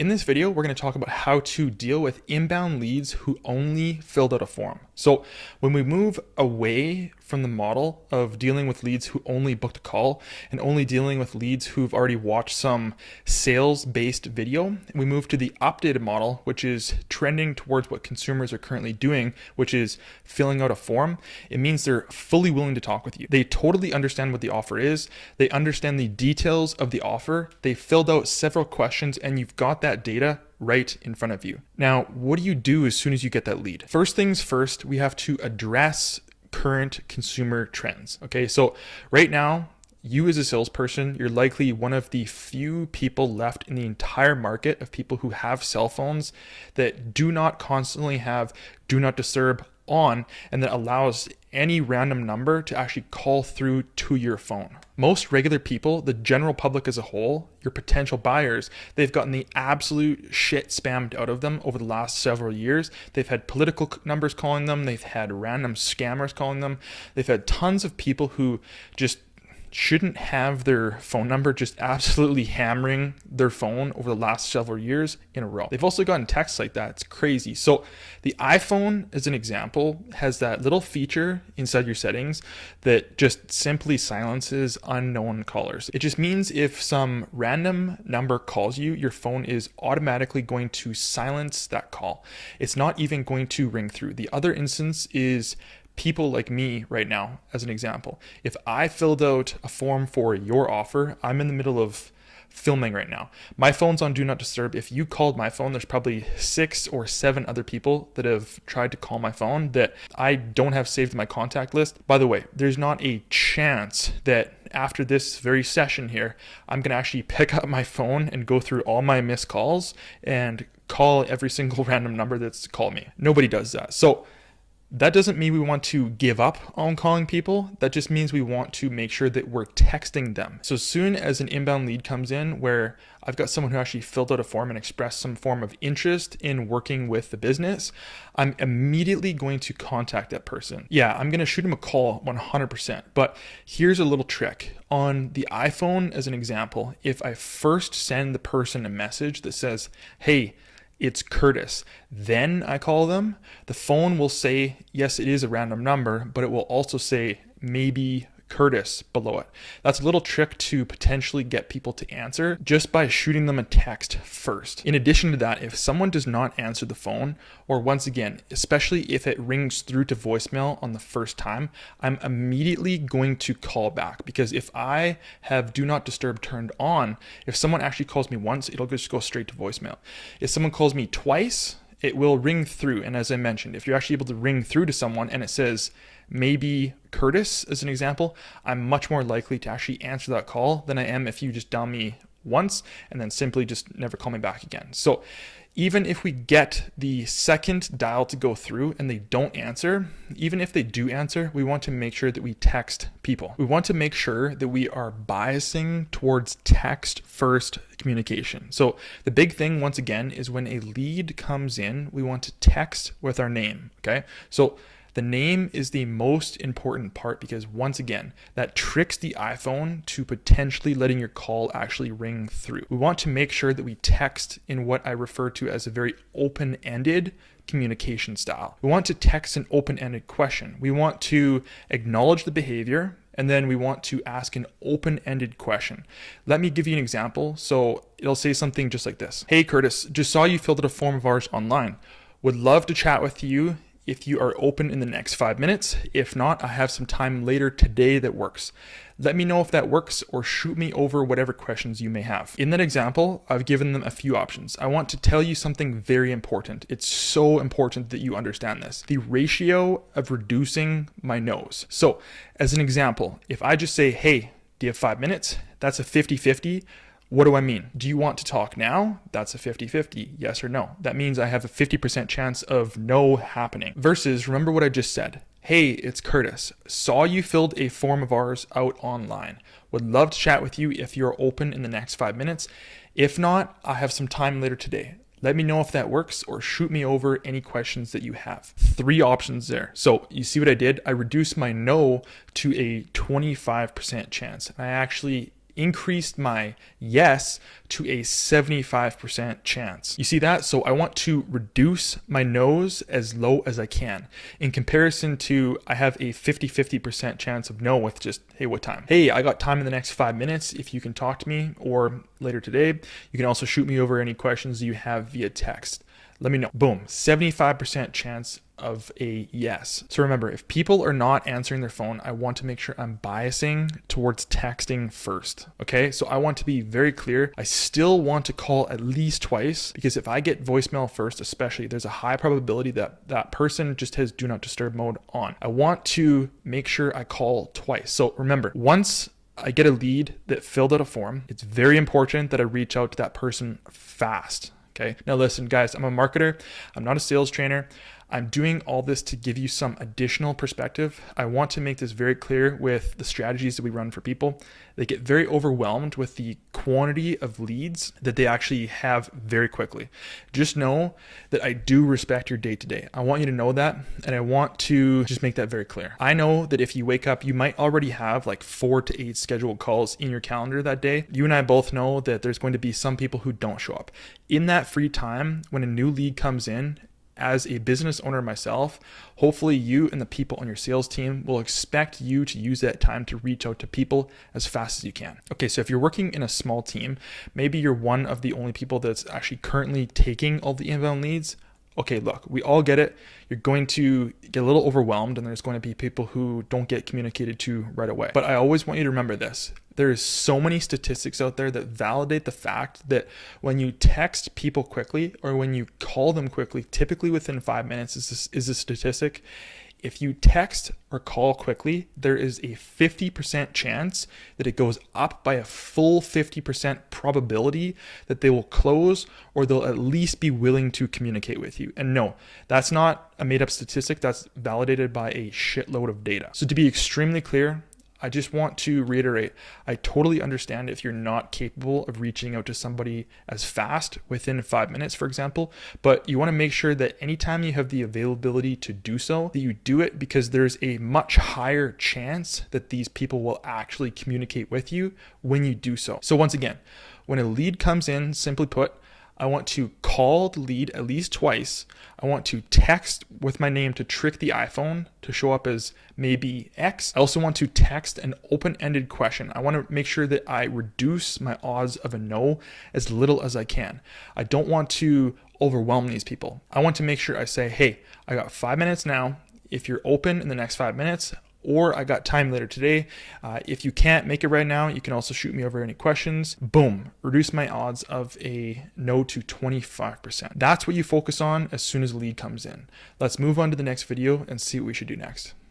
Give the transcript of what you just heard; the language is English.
in this video, we're going to talk about how to deal with inbound leads who only filled out a form. So when we move away from the model of dealing with leads who only booked a call and only dealing with leads who've already watched some sales-based video, we move to the updated model, which is trending towards what consumers are currently doing, which is filling out a form. It means they're fully willing to talk with you. They totally understand what the offer is. They understand the details of the offer. They filled out several questions and you've got that data right in front of you. Now, what do you do as soon as you get that lead? First things first, we have to address current consumer trends. Okay, so right now, you as a salesperson, you're likely one of the few people left in the entire market of people who have cell phones that do not constantly have do not disturb on, and that allows any random number to actually call through to your phone. Most regular people, the general public as a whole, your potential buyers, they've gotten the absolute shit spammed out of them over the last several years. They've had political numbers calling them. They've had random scammers calling them. They've had tons of people who just shouldn't have their phone number just absolutely hammering their phone over the last several years in a row. They've also gotten texts like that. It's crazy. So the iPhone, as an example, has that little feature inside your settings that just simply silences unknown callers. It just means if some random number calls you, your phone is automatically going to silence that call. It's not even going to ring through. The other instance is people like me right now, as an example. If I filled out a form for your offer, I'm in the middle of filming right now. My phone's on Do Not Disturb. If you called my phone, there's probably 6 or 7 other people that have tried to call my phone that I don't have saved in my contact list. By the way, there's not a chance that after this very session here, I'm going to actually pick up my phone and go through all my missed calls and call every single random number that's called me. Nobody does that. So that doesn't mean we want to give up on calling people. That just means we want to make sure that we're texting them. So as soon as an inbound lead comes in where I've got someone who actually filled out a form and expressed some form of interest in working with the business, I'm immediately going to contact that person. Yeah, I'm going to shoot him a call 100%. But here's a little trick. On the iPhone, as an example, if I first send the person a message that says, "Hey, it's Curtis," then I call them, the phone will say, yes, it is a random number, but it will also say maybe Curtis below it. That's a little trick to potentially get people to answer just by shooting them a text first. In addition to that, if someone does not answer the phone, or once again, especially if it rings through to voicemail on the first time, I'm immediately going to call back, because if I have Do Not Disturb turned on, if someone actually calls me once, it'll just go straight to voicemail. If someone calls me twice, it will ring through. And as I mentioned, if you're actually able to ring through to someone and it says maybe Curtis, as an example, I'm much more likely to actually answer that call than I am if you just dial me once and then simply just never call me back again. So even if we get the second dial to go through and they don't answer, even if they do answer, we want to make sure that we text people. We want to make sure that we are biasing towards text first communication. So the big thing, once again, is when a lead comes in, we want to text with our name. Okay. So the name is the most important part, because once again, that tricks the iPhone to potentially letting your call actually ring through. We want to make sure that we text in what I refer to as a very open-ended communication style. We want to text an open-ended question. We want to acknowledge the behavior, and then we want to ask an open-ended question. Let me give you an example. So it'll say something just like this. "Hey Curtis, just saw you filled out a form of ours online. Would love to chat with you if you are open in the next 5 minutes. If not, I have some time later today that works. Let me know if that works, or shoot me over whatever questions you may have." In that example, I've given them a few options. I want to tell you something very important. It's so important that you understand this. The ratio of reducing my no's. So as an example, if I just say, "Hey, do you have 5 minutes?" That's a 50-50. What do I mean? Do you want to talk now? That's a 50-50, yes or no. That means I have a 50% chance of no happening. Versus, remember what I just said. "Hey, it's Curtis. Saw you filled a form of ours out online. Would love to chat with you if you're open in the next 5 minutes. If not, I have some time later today. Let me know if that works, or shoot me over any questions that you have." 3 options there. So you see what I did? I reduced my no to a 25% chance. I actually increased my yes to a 75% chance. You see that? So I want to reduce my no's as low as I can. In comparison to, I have a 50% chance of no with just, hey, what time? Hey, I got time in the next 5 minutes if you can talk to me, or later today. You can also shoot me over any questions you have via text. Let me know. Boom, 75% chance of a yes. So remember, if people are not answering their phone, I want to make sure I'm biasing towards texting first. Okay, so I want to be very clear. I still want to call at least twice, because if I get voicemail first, especially, there's a high probability that that person just has do not disturb mode on. I want to make sure I call twice. So remember, once I get a lead that filled out a form, it's very important that I reach out to that person fast. Okay. Now listen, guys, I'm a marketer. I'm not a sales trainer. I'm doing all this to give you some additional perspective. I want to make this very clear with the strategies that we run for people. They get very overwhelmed with the quantity of leads that they actually have very quickly. Just know that I do respect your day-to-day. I want you to know that, and I want to just make that very clear. I know that if you wake up, you might already have like 4 to 8 scheduled calls in your calendar that day. You and I both know that there's going to be some people who don't show up. In that free time, when a new lead comes in, as a business owner myself, hopefully you and the people on your sales team will expect you to use that time to reach out to people as fast as you can. Okay, so if you're working in a small team, maybe you're one of the only people that's actually currently taking all the inbound leads. Okay, look, we all get it. You're going to get a little overwhelmed, and there's going to be people who don't get communicated to right away. But I always want you to remember this. There's so many statistics out there that validate the fact that when you text people quickly or when you call them quickly, typically within 5 minutes is a statistic. If you text or call quickly, there is a 50% chance that it goes up by a full 50% probability that they will close, or they'll at least be willing to communicate with you. And no, that's not a made up statistic. That's validated by a shitload of data. So to be extremely clear, I just want to reiterate, I totally understand if you're not capable of reaching out to somebody as fast within 5 minutes, for example, but you want to make sure that anytime you have the availability to do so, that you do it, because there's a much higher chance that these people will actually communicate with you when you do so. So once again, when a lead comes in, simply put, I want to call the lead at least twice. I want to text with my name to trick the iPhone to show up as maybe X. I also want to text an open-ended question. I want to make sure that I reduce my odds of a no as little as I can. I don't want to overwhelm these people. I want to make sure I say, hey, I got 5 minutes now. If you're open in the next 5 minutes, or I got time later today. If you can't make it right now, you can also shoot me over any questions. Boom, reduce my odds of a no to 25%. That's what you focus on as soon as the lead comes in. Let's move on to the next video and see what we should do next.